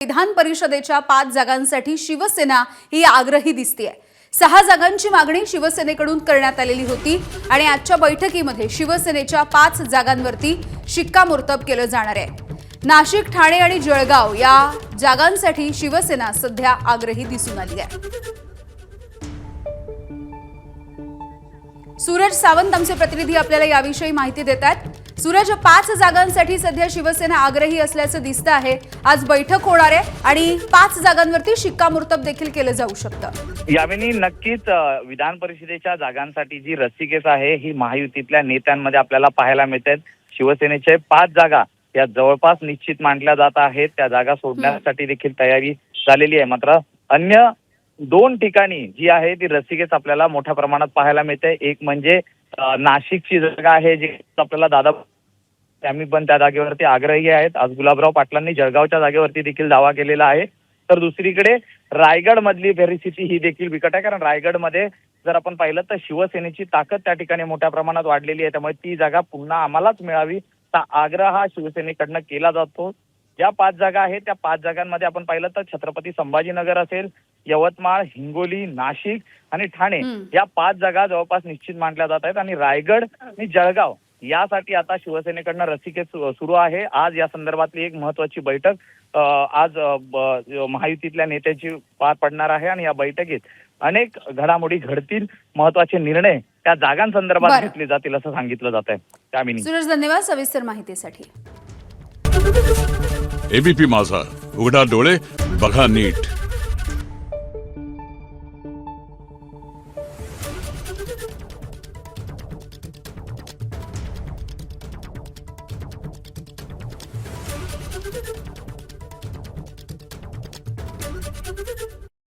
विधान परिषदेच्या 5 जागांसाठी शिवसेना ही आग्रही दिसतेय। 6 जागांची मागणी शिवसेनेकडून करण्यात आलेली होती आणि आजच्या बैठकीमध्ये शिवसेनेच्या 5 जागांवरती शिक्कामोर्तब केलं जाणार आहे। नाशिक, ठाणे आणि जळगाव या जागांसाठी शिवसेना सध्या आग्रही दिसून आली आहे। सूरज सावंत आमचे प्रतिनिधी आपल्याला याविषयी माहिती देतात। सूरज, 5 जागांसाठी सध्या शिवसेना आग्रही असल्याचं दिसतं आहे। आज बैठक होणार आहे आणि 5 जागांवरती शिक्कामोर्तब देखील केलं जाऊ शकतं। यावेळी नक्कीच विधान परिषदेच्या जागांसाठी जी रस्सीखेच आहे ही महायुतीतल्या नेत्यांमध्ये आपल्याला पाहायला मिळते। शिवसेनेचे 5 जागा या जवळपास निश्चित मानल्या जात आहेत। त्या जागा सोडण्यासाठी देखील तयारी झालेली आहे। मात्र अन्य 2 ठिकाणी जी आहे ती रस्सीखेच आपल्याला मोठ्या प्रमाणात पाहायला मिळते। एक म्हणजे नाशिकची जागा आहे जी आपल्याला दादा आम्ही पण त्या जागेवरती आग्रही आहेत। आज गुलाबराव पाटलांनी जळगावच्या जागेवरती देखील दावा केलेला आहे। तर दुसरीकडे रायगड मधली परिस्थिती ही देखील बिकट आहे, कारण रायगडमध्ये जर आपण पाहिलं तर शिवसेनेची ताकद त्या ठिकाणी मोठ्या प्रमाणात वाढलेली आहे। त्यामुळे ती जागा पुन्हा आम्हालाच मिळावी असा आग्रह हा शिवसेनेकडनं केला जातो। ज्या 5 जागा आहेत त्या 5 जागांमध्ये आपण पाहिलं तर छत्रपती संभाजीनगर असेल, यवतमाळ, हिंगोली, नाशिक आणि ठाणे या 5 जागा जवळपास निश्चित मानल्या जात आहेत। आणि रायगड आणि जळगाव यासाठी आता शिवसेनेकडनं रस्सीखेच सुरू आहे। आज या संदर्भातली एक महत्त्वाची बैठक आज महायुतीतल्या नेत्याची पार पडणार आहे आणि या बैठकीत अनेक घडामोडी घडतील, महत्त्वाचे निर्णय त्या जागांसंदर्भात घेतले जातील असं सांगितलं जात आहे। कामिनी, सूरज, धन्यवाद सविस्तर माहितीसाठी। एबीपी माझा, उघडा डोळे बघा नीट।